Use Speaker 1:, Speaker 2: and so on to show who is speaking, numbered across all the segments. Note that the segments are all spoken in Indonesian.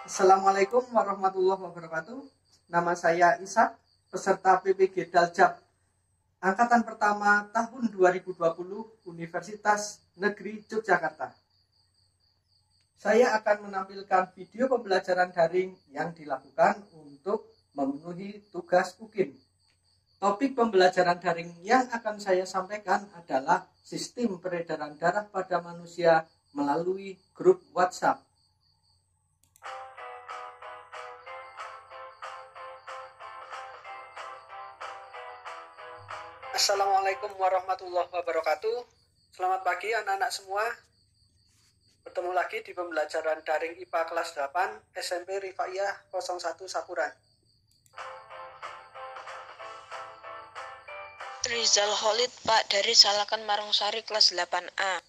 Speaker 1: Assalamualaikum warahmatullahi wabarakatuh. Nama saya Ishak, peserta PPG Daljab Angkatan Pertama tahun 2020 Universitas Negeri Yogyakarta. Saya akan menampilkan video pembelajaran daring yang dilakukan untuk memenuhi tugas UKIM. Topik pembelajaran daring yang akan saya sampaikan adalah sistem peredaran darah pada manusia melalui grup WhatsApp. Assalamualaikum warahmatullahi wabarakatuh. Selamat pagi anak-anak semua. Bertemu lagi di pembelajaran daring IPA kelas 8 SMP Rifaiyah 01 Sakuran.
Speaker 2: Rizal Khalid Pak dari Salakan Marongsari kelas 8A.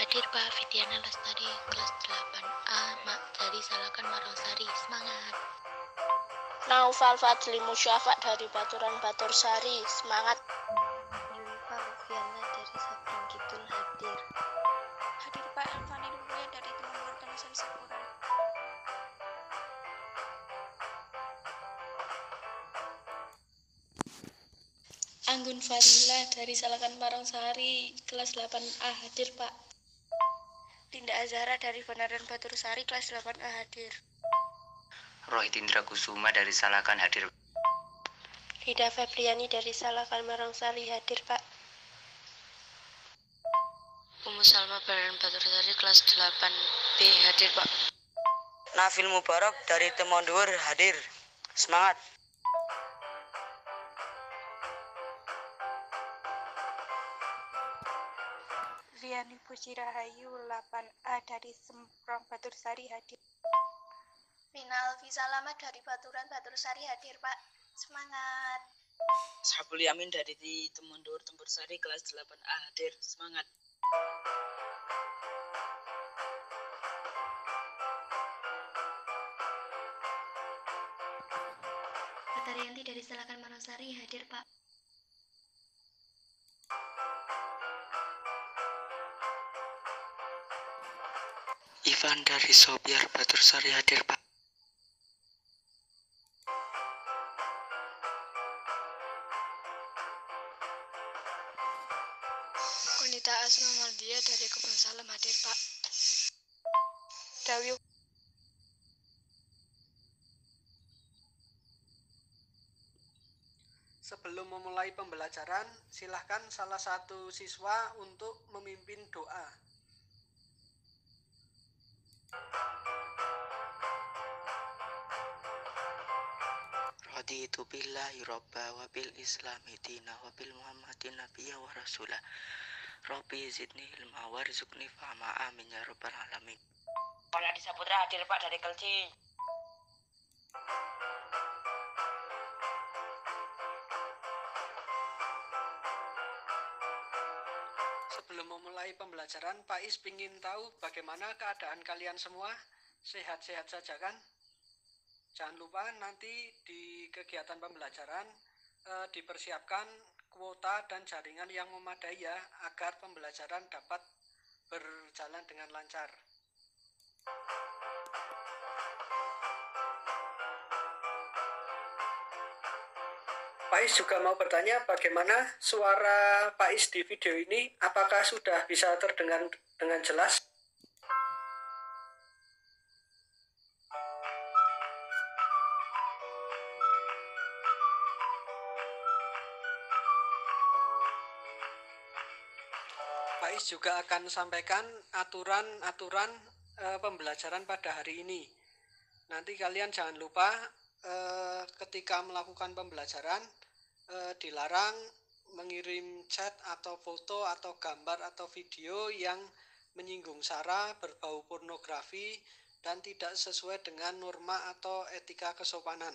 Speaker 3: Hadir Pak Fidiana Lestari kelas 8A Mak dari Salakan Marongsari. Semangat.
Speaker 2: Naufal Fadli Musyafak dari Baturan Batursari. Semangat.
Speaker 4: Yulfa Lufiana dari Sabrang Kidul hadir.
Speaker 5: Hadir Pak Alfani Luluya dari Temanggung Tanusari Sakuran.
Speaker 6: Anggun Fadila dari Salakan Marongsari kelas 8A hadir Pak.
Speaker 5: Dinda Azhara dari Benaran Batursari kelas 8A hadir.
Speaker 7: Rohit Indra Kusuma dari Salakan hadir.
Speaker 4: Rida Febriani dari Salakan Marongsari hadir Pak.
Speaker 3: Umu Salma Benaran Batursari kelas 8B hadir Pak.
Speaker 8: Nafil Mubarak dari Temondor hadir. Semangat.
Speaker 5: Riani Puji Rahayu 8A dari Semprong Batursari hadir.
Speaker 9: Rina Alfi Salamat dari Baturan Batursari hadir Pak. Semangat.
Speaker 8: Sabul Yamin dari Temondor Tempursari kelas 8A hadir. Semangat.
Speaker 3: Batarianti dari Salakan Marongsari hadir Pak.
Speaker 8: Ivan dari Sobiar Batursari hadir Pak.
Speaker 6: Konita Asma Maldia dari Kebun Salam hadir Pak.
Speaker 5: Dawi
Speaker 1: Sebelum memulai pembelajaran, silahkan salah satu siswa untuk memimpin doa.
Speaker 8: Raditu billahi robba wa bil islami dina wa bil muhammadin nabiyya wa rasulah. Rabbi zidni ilma warzuqni fahma amin ya rabbal alamin. Adi Saputra hadir Pak dari Kelci.
Speaker 1: Sebelum memulai pembelajaran, Pak Is ingin tahu bagaimana keadaan kalian semua? Sehat-sehat saja kan? Jangan lupa nanti di kegiatan pembelajaran dipersiapkan kuota dan jaringan yang memadai ya, agar pembelajaran dapat berjalan dengan lancar. Pak Is juga mau bertanya bagaimana suara Pak Is di video ini, apakah sudah bisa terdengar dengan jelas? Pak Is juga akan sampaikan aturan-aturan pembelajaran pada hari ini. Nanti kalian jangan lupa ketika melakukan pembelajaran dilarang mengirim chat atau foto atau gambar atau video yang menyinggung sara, berbau pornografi, dan tidak sesuai dengan norma atau etika kesopanan.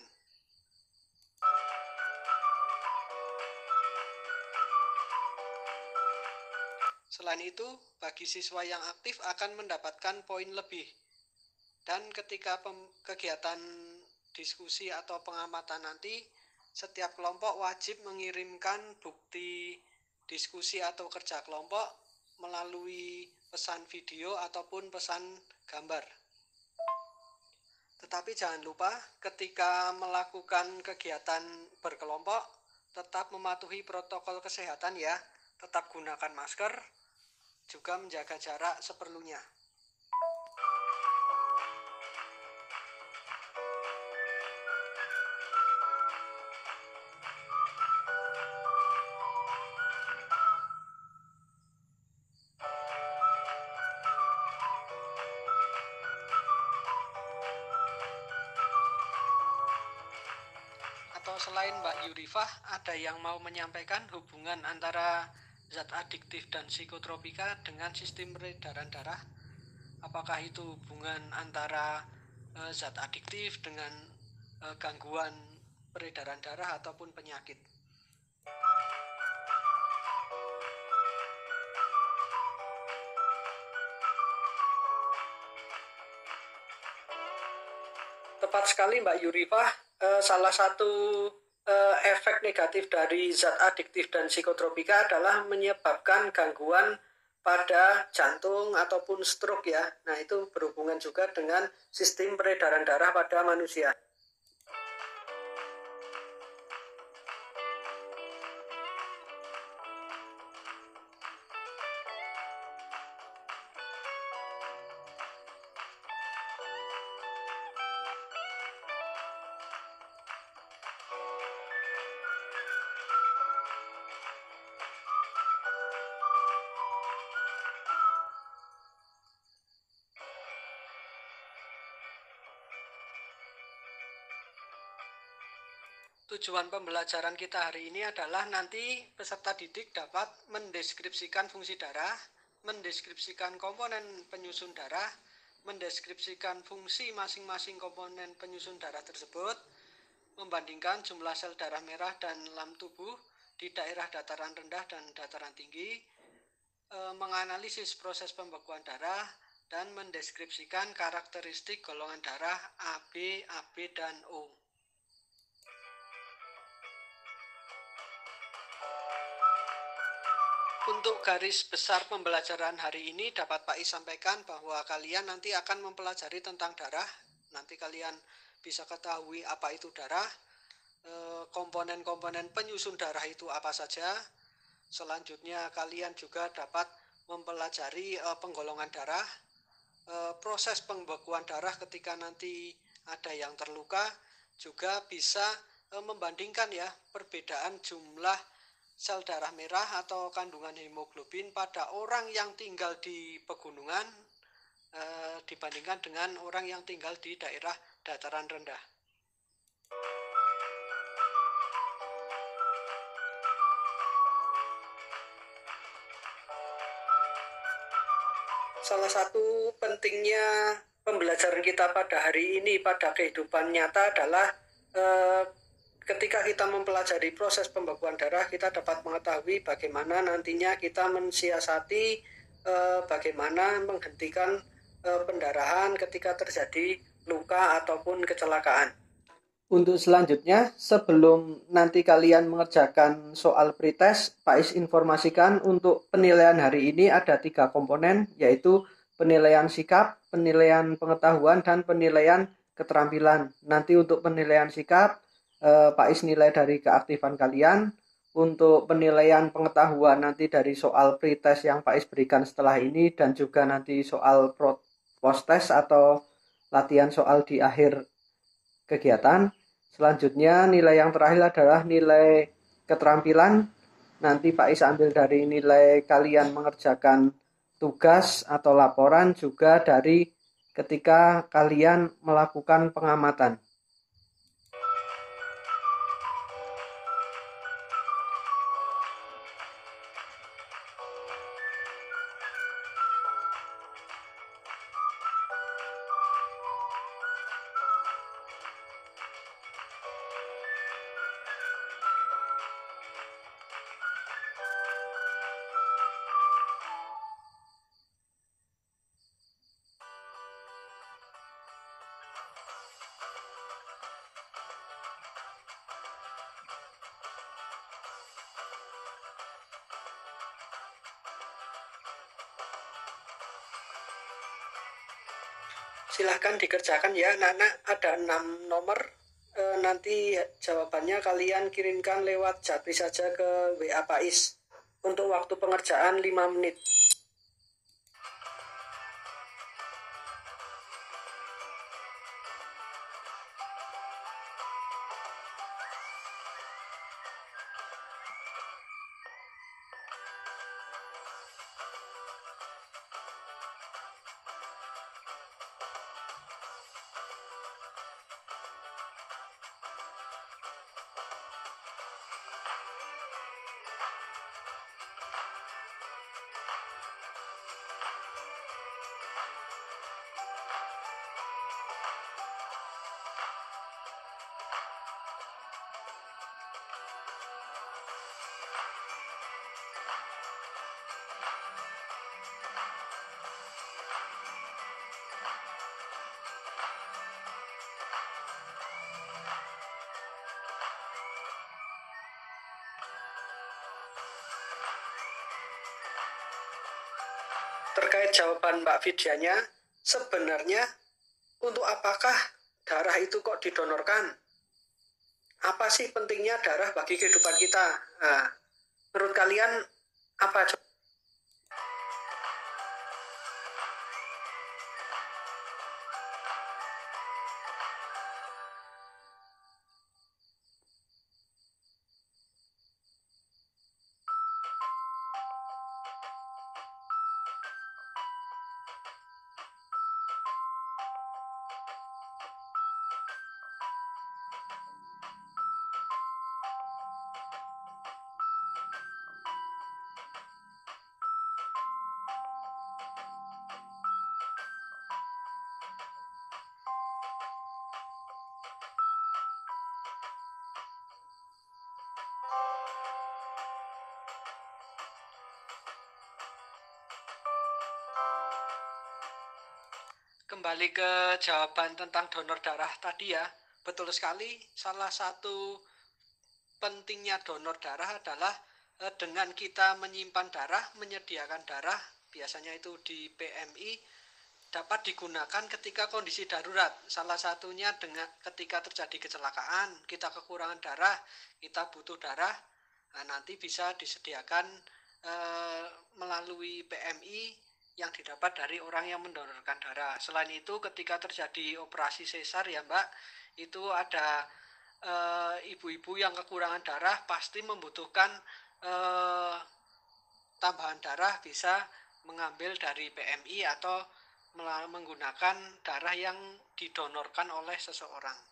Speaker 1: Selain itu, bagi siswa yang aktif akan mendapatkan poin lebih. Dan ketika kegiatan diskusi atau pengamatan nanti, setiap kelompok wajib mengirimkan bukti diskusi atau kerja kelompok melalui pesan video ataupun pesan gambar. Tetapi jangan lupa ketika melakukan kegiatan berkelompok tetap mematuhi protokol kesehatan ya. Tetap gunakan masker, juga menjaga jarak seperlunya. Atau selain Mbak Yurifah, ada yang mau menyampaikan hubungan antara zat adiktif dan psikotropika dengan sistem peredaran darah? Apakah itu hubungan antara zat adiktif dengan gangguan peredaran darah ataupun penyakit? Tepat sekali Mbak Yurifah, salah satu efek negatif dari zat adiktif dan psikotropika adalah menyebabkan gangguan pada jantung ataupun stroke ya. Nah, itu berhubungan juga dengan sistem peredaran darah pada manusia. Tujuan pembelajaran kita hari ini adalah nanti peserta didik dapat mendeskripsikan fungsi darah, mendeskripsikan komponen penyusun darah, mendeskripsikan fungsi masing-masing komponen penyusun darah tersebut, membandingkan jumlah sel darah merah dan dalam tubuh di daerah dataran rendah dan dataran tinggi, menganalisis proses pembekuan darah, dan mendeskripsikan karakteristik golongan darah AB, AB, dan O. Untuk garis besar pembelajaran hari ini dapat Pak Is sampaikan bahwa kalian nanti akan mempelajari tentang darah. Nanti kalian bisa ketahui apa itu darah, komponen-komponen penyusun darah itu apa saja. Selanjutnya kalian juga dapat mempelajari penggolongan darah, proses pembekuan darah ketika nanti ada yang terluka, juga bisa membandingkan ya perbedaan jumlah sel darah merah atau kandungan hemoglobin pada orang yang tinggal di pegunungan dibandingkan dengan orang yang tinggal di daerah dataran rendah. Salah satu pentingnya pembelajaran kita pada hari ini pada kehidupan nyata adalah ketika kita mempelajari proses pembekuan darah, kita dapat mengetahui bagaimana nantinya kita mensiasati bagaimana menghentikan pendarahan ketika terjadi luka ataupun kecelakaan. Untuk selanjutnya, sebelum nanti kalian mengerjakan soal pretest, Pak Is informasikan untuk penilaian hari ini ada 3 komponen, yaitu penilaian sikap, penilaian pengetahuan, dan penilaian keterampilan. Nanti untuk penilaian sikap, Pak Is nilai dari keaktifan kalian. Untuk penilaian pengetahuan nanti dari soal pretest yang Pak Is berikan setelah ini, dan juga nanti soal post-test atau latihan soal di akhir kegiatan. Selanjutnya nilai yang terakhir adalah nilai keterampilan. Nanti Pak Is ambil dari nilai kalian mengerjakan tugas atau laporan, juga dari ketika kalian melakukan pengamatan. Silahkan dikerjakan ya anak-anak, ada 6 nomor. Nanti jawabannya kalian kirimkan lewat Japri saja ke WA Pais. Untuk waktu pengerjaan 5 menit. Terkait jawaban Mbak Vidyanya, sebenarnya untuk apakah darah itu kok didonorkan? Apa sih pentingnya darah bagi kehidupan kita? Nah, menurut kalian apa? Kembali ke jawaban tentang donor darah tadi ya, betul sekali. Salah satu pentingnya donor darah adalah dengan kita menyimpan darah, menyediakan darah, biasanya itu di PMI, dapat digunakan ketika kondisi darurat. Salah satunya dengan ketika terjadi kecelakaan, kita kekurangan darah, kita butuh darah, nah, nanti bisa disediakan melalui PMI yang didapat dari orang yang mendonorkan darah. Selain itu, ketika terjadi operasi sesar ya Mbak, itu ada ibu-ibu yang kekurangan darah pasti membutuhkan tambahan darah, bisa mengambil dari PMI atau menggunakan darah yang didonorkan oleh seseorang.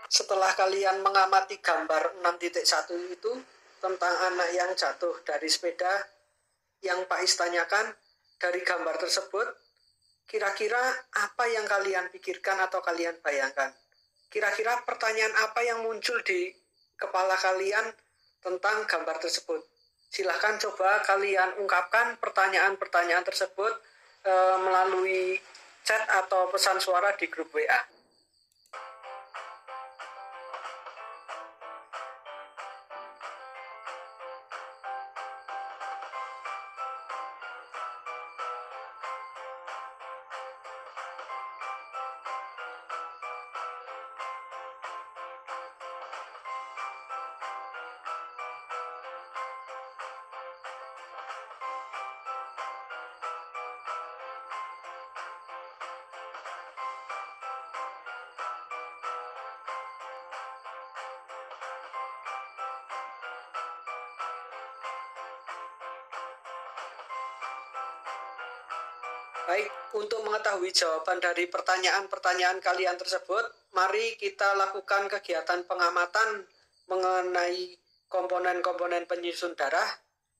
Speaker 1: Setelah kalian mengamati gambar 6.1 itu tentang anak yang jatuh dari sepeda yang Pak Is tanyakan, dari gambar tersebut kira-kira apa yang kalian pikirkan atau kalian bayangkan? Kira-kira pertanyaan apa yang muncul di kepala kalian tentang gambar tersebut? Silahkan coba kalian ungkapkan pertanyaan-pertanyaan tersebut melalui chat atau pesan suara di grup WA. Baik, untuk mengetahui jawaban dari pertanyaan-pertanyaan kalian tersebut, mari kita lakukan kegiatan pengamatan mengenai komponen-komponen penyusun darah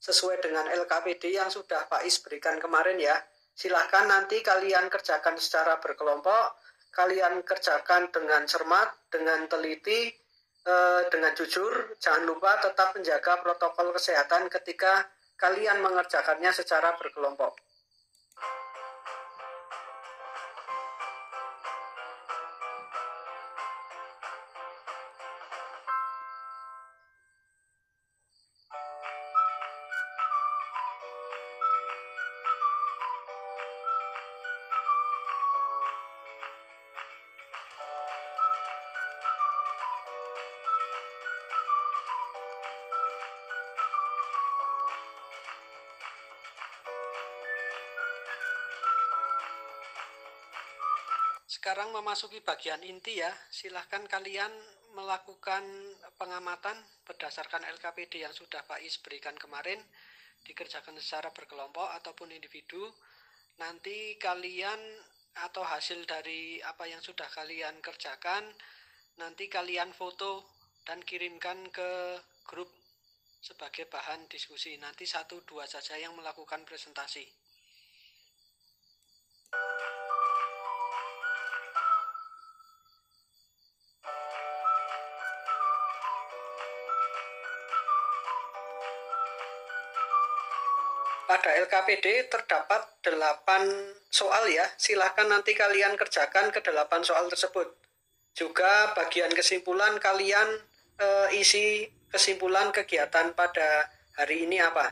Speaker 1: sesuai dengan LKPD yang sudah Pak Is berikan kemarin ya. Silahkan nanti kalian kerjakan secara berkelompok, kalian kerjakan dengan cermat, dengan teliti, dengan jujur. Jangan lupa tetap menjaga protokol kesehatan ketika kalian mengerjakannya secara berkelompok. Sekarang memasuki bagian inti ya, silahkan kalian melakukan pengamatan berdasarkan LKPD yang sudah Pak Is berikan kemarin, dikerjakan secara berkelompok ataupun individu. Nanti kalian atau hasil dari apa yang sudah kalian kerjakan, nanti kalian foto dan kirimkan ke grup sebagai bahan diskusi. Nanti 1-2 saja yang melakukan presentasi. Pada LKPD terdapat 8 soal ya, silahkan nanti kalian kerjakan ke 8 soal tersebut. Juga bagian kesimpulan kalian isi kesimpulan kegiatan pada hari ini apa.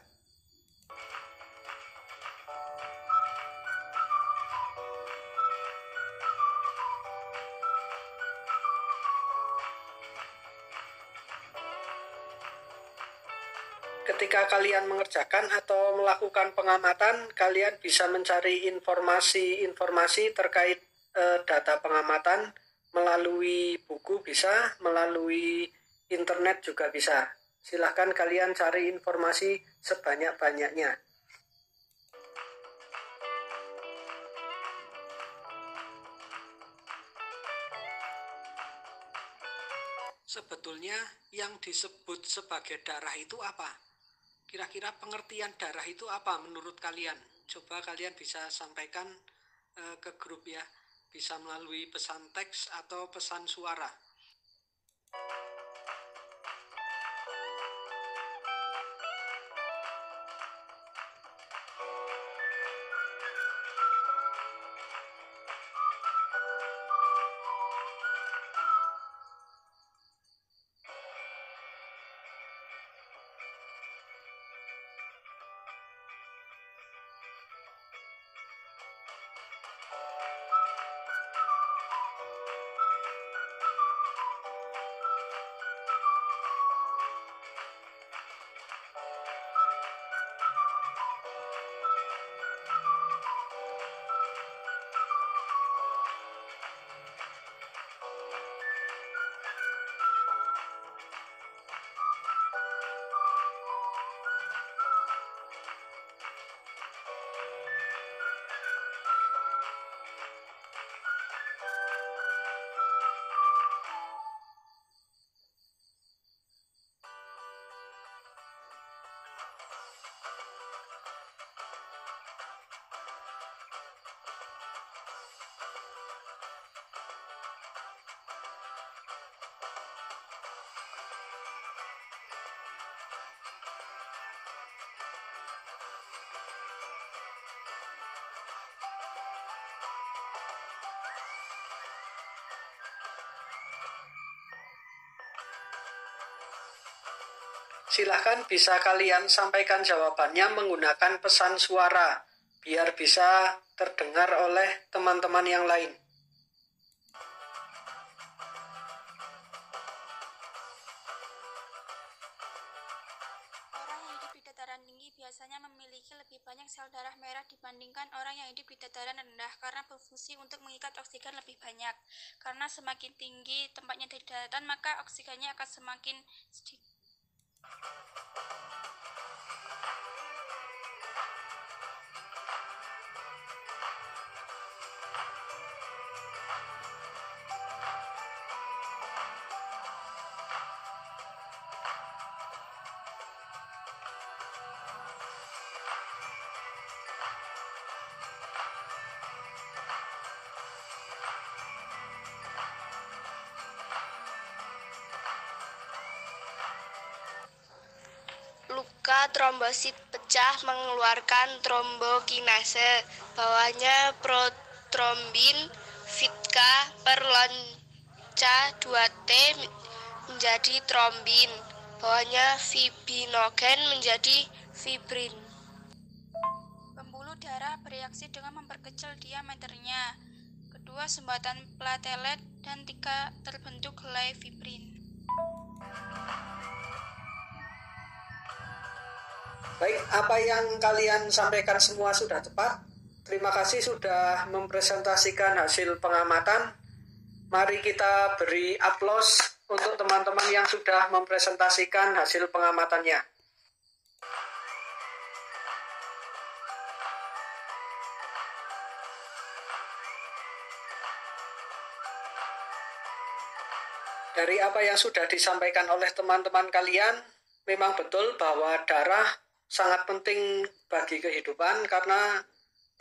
Speaker 1: Ketika kalian mengerjakan atau melakukan pengamatan, kalian bisa mencari informasi-informasi terkait data pengamatan melalui buku bisa, melalui internet juga bisa. Silahkan kalian cari informasi sebanyak-banyaknya. Sebetulnya yang disebut sebagai darah itu apa? Kira-kira pengertian darah itu apa menurut kalian? Coba kalian bisa sampaikan ke grup ya. Bisa melalui pesan teks atau pesan suara. Silahkan bisa kalian sampaikan jawabannya menggunakan pesan suara, biar bisa terdengar oleh teman-teman yang lain.
Speaker 5: Orang yang hidup di dataran tinggi biasanya memiliki lebih banyak sel darah merah dibandingkan orang yang hidup di dataran rendah karena berfungsi untuk mengikat oksigen lebih banyak. Karena semakin tinggi tempatnya di daratan, maka oksigennya akan semakin sedikit.
Speaker 10: Maka trombosit pecah mengeluarkan trombokinase. Bawahnya protrombin Vitka per lonca 2T menjadi trombin. Bawahnya fibrinogen menjadi fibrin.
Speaker 5: Pembuluh darah bereaksi dengan memperkecil diameternya. Kedua, sumbatan platelet dan tiga, terbentuk helai fibrin.
Speaker 1: Baik, apa yang kalian sampaikan semua sudah tepat. Terima kasih sudah mempresentasikan hasil pengamatan. Mari kita beri aplaus untuk teman-teman yang sudah mempresentasikan hasil pengamatannya. Dari apa yang sudah disampaikan oleh teman-teman kalian, memang betul bahwa darah sangat penting bagi kehidupan karena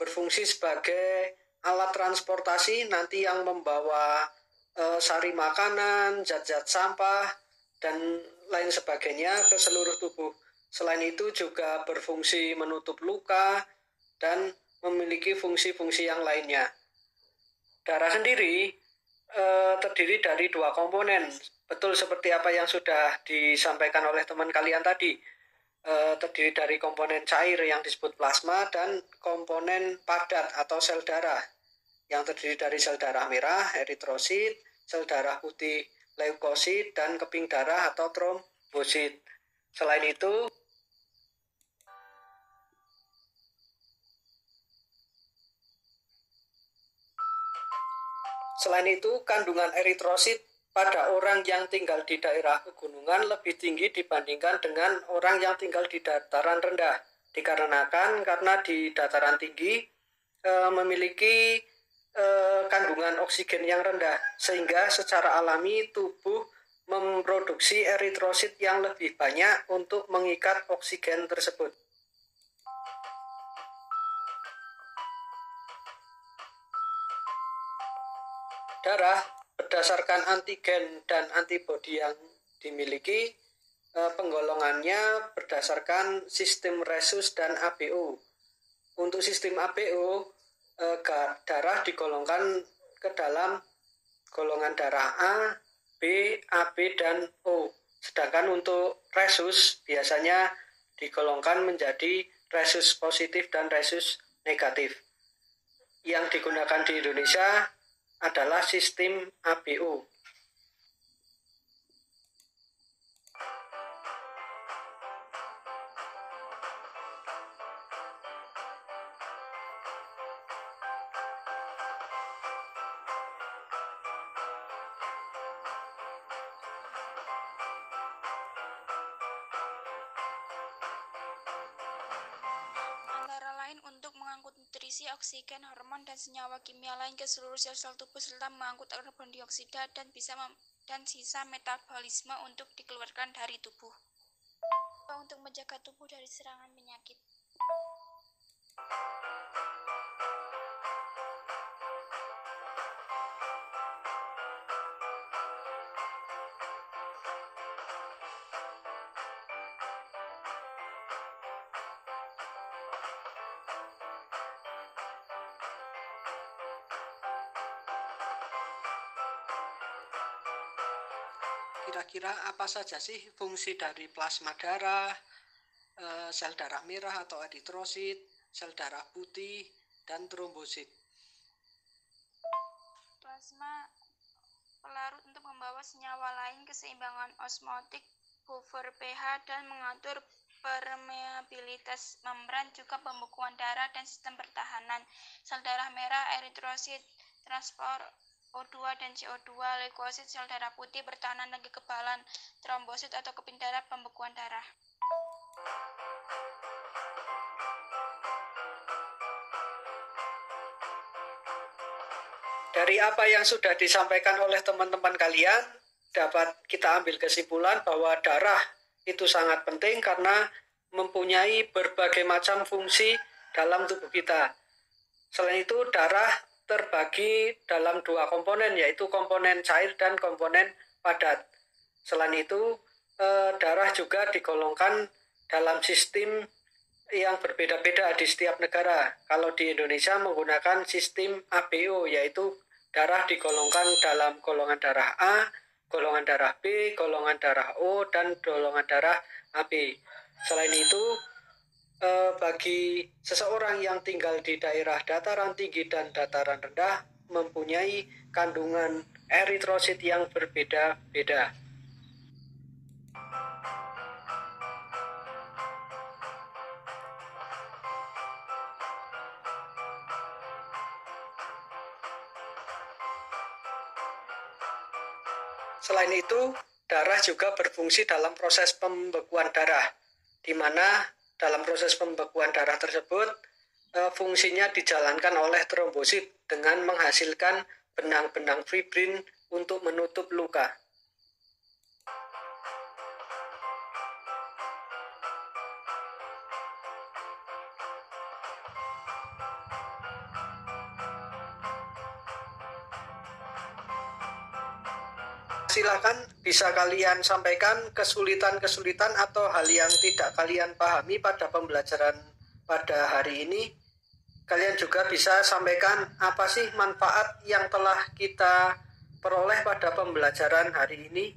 Speaker 1: berfungsi sebagai alat transportasi nanti yang membawa sari makanan, zat-zat sampah, dan lain sebagainya ke seluruh tubuh. Selain itu juga berfungsi menutup luka dan memiliki fungsi-fungsi yang lainnya. Darah sendiri terdiri dari dua komponen, betul seperti apa yang sudah disampaikan oleh teman kalian tadi. Terdiri dari komponen cair yang disebut plasma dan komponen padat atau sel darah yang terdiri dari sel darah merah, eritrosit, sel darah putih, leukosit, dan keping darah atau trombosit. Selain itu, kandungan eritrosit pada orang yang tinggal di daerah pegunungan lebih tinggi dibandingkan dengan orang yang tinggal di dataran rendah. Dikarenakan karena di dataran tinggi memiliki kandungan oksigen yang rendah, sehingga secara alami tubuh memproduksi eritrosit yang lebih banyak untuk mengikat oksigen tersebut. Darah berdasarkan antigen dan antibodi yang dimiliki, penggolongannya berdasarkan sistem resus dan ABO. Untuk sistem ABO, darah digolongkan ke dalam golongan darah A, B, AB, dan O. Sedangkan untuk resus biasanya digolongkan menjadi resus positif dan resus negatif. Yang digunakan di Indonesia adalah sistem ABO.
Speaker 5: Antara lain untuk mengangkut nutrisi, oksigen, hormon, dan senyawa kimia lain ke seluruh sel-sel tubuh serta mengangkut karbon dioksida dan sisa metabolisme untuk dikeluarkan dari tubuh. Untuk menjaga tubuh dari serangan penyakit.
Speaker 1: Kira-kira apa saja sih fungsi dari plasma darah, sel darah merah atau eritrosit, sel darah putih, dan trombosit?
Speaker 5: Plasma pelarut untuk membawa senyawa lain, keseimbangan osmotik, buffer pH, dan mengatur permeabilitas membran, juga pembekuan darah dan sistem pertahanan. Sel darah merah, eritrosit, transport O2 dan CO2, leukosit, sel darah putih, pertahanan dan kekebalan, trombosit atau keping darah, pembekuan darah.
Speaker 1: Dari apa yang sudah disampaikan oleh teman-teman kalian, dapat kita ambil kesimpulan bahwa darah itu sangat penting karena mempunyai berbagai macam fungsi dalam tubuh kita. Selain itu, darah terbagi dalam dua komponen, yaitu komponen cair dan komponen padat. Selain itu, darah juga digolongkan dalam sistem yang berbeda-beda di setiap negara. Kalau di Indonesia menggunakan sistem ABO, yaitu darah digolongkan dalam golongan darah A, golongan darah B, golongan darah O, dan golongan darah AB. Selain itu, bagi seseorang yang tinggal di daerah dataran tinggi dan dataran rendah mempunyai kandungan eritrosit yang berbeda-beda. Selain itu, darah juga berfungsi dalam proses pembekuan darah, di mana dalam proses pembekuan darah tersebut fungsinya dijalankan oleh trombosit dengan menghasilkan benang-benang fibrin untuk menutup luka. Silakan bisa kalian sampaikan kesulitan-kesulitan atau hal yang tidak kalian pahami pada pembelajaran pada hari ini. Kalian juga bisa sampaikan apa sih manfaat yang telah kita peroleh pada pembelajaran hari ini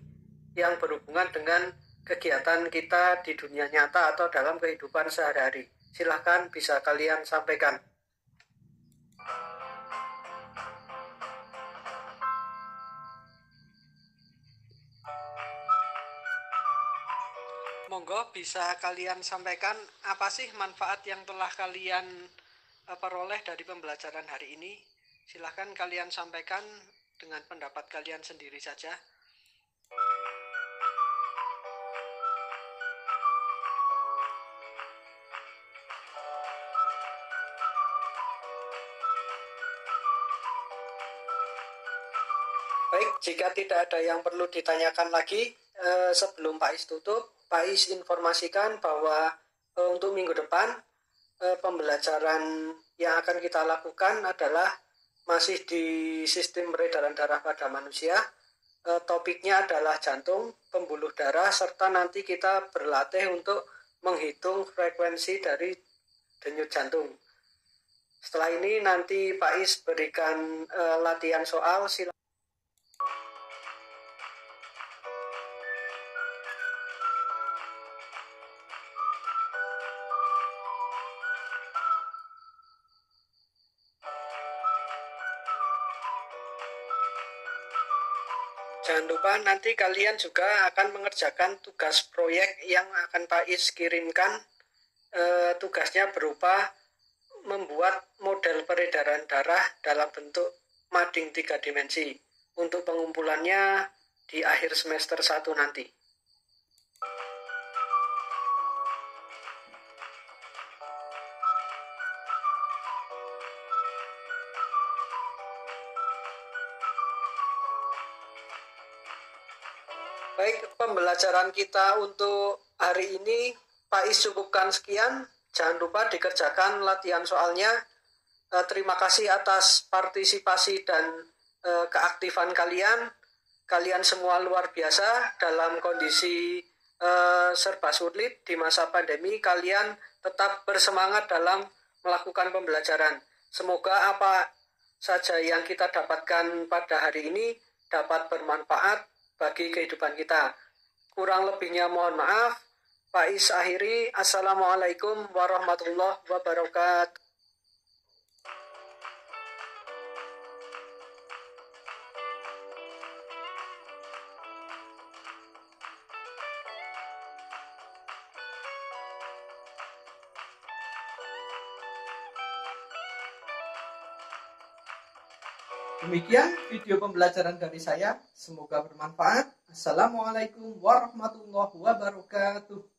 Speaker 1: yang berhubungan dengan kegiatan kita di dunia nyata atau dalam kehidupan sehari-hari. Silakan bisa kalian sampaikan. Monggo bisa kalian sampaikan apa sih manfaat yang telah kalian peroleh dari pembelajaran hari ini. Silahkan kalian sampaikan dengan pendapat kalian sendiri saja. Baik, jika tidak ada yang perlu ditanyakan lagi, sebelum Pak Is tutup, Pak Is informasikan bahwa untuk minggu depan pembelajaran yang akan kita lakukan adalah masih di sistem peredaran darah pada manusia. Topiknya adalah jantung, pembuluh darah, serta nanti kita berlatih untuk menghitung frekuensi dari denyut jantung. Setelah ini nanti Pak Is berikan latihan soal. Jangan lupa nanti kalian juga akan mengerjakan tugas proyek yang akan Pak Is kirimkan. Tugasnya berupa membuat model peredaran darah dalam bentuk mading 3 dimensi. Untuk pengumpulannya di akhir semester 1 nanti. Baik, pembelajaran kita untuk hari ini Pak Is cukupkan sekian. Jangan lupa dikerjakan latihan soalnya. Terima kasih atas partisipasi dan keaktifan kalian. Kalian semua luar biasa dalam kondisi serba sulit di masa pandemi. Kalian tetap bersemangat dalam melakukan pembelajaran. Semoga apa saja yang kita dapatkan pada hari ini dapat bermanfaat bagi kehidupan kita. Kurang lebihnya mohon maaf. Pak Is akhiri. Assalamualaikum warahmatullahi wabarakatuh. Demikian video pembelajaran dari saya. Semoga bermanfaat. Assalamualaikum warahmatullahi wabarakatuh.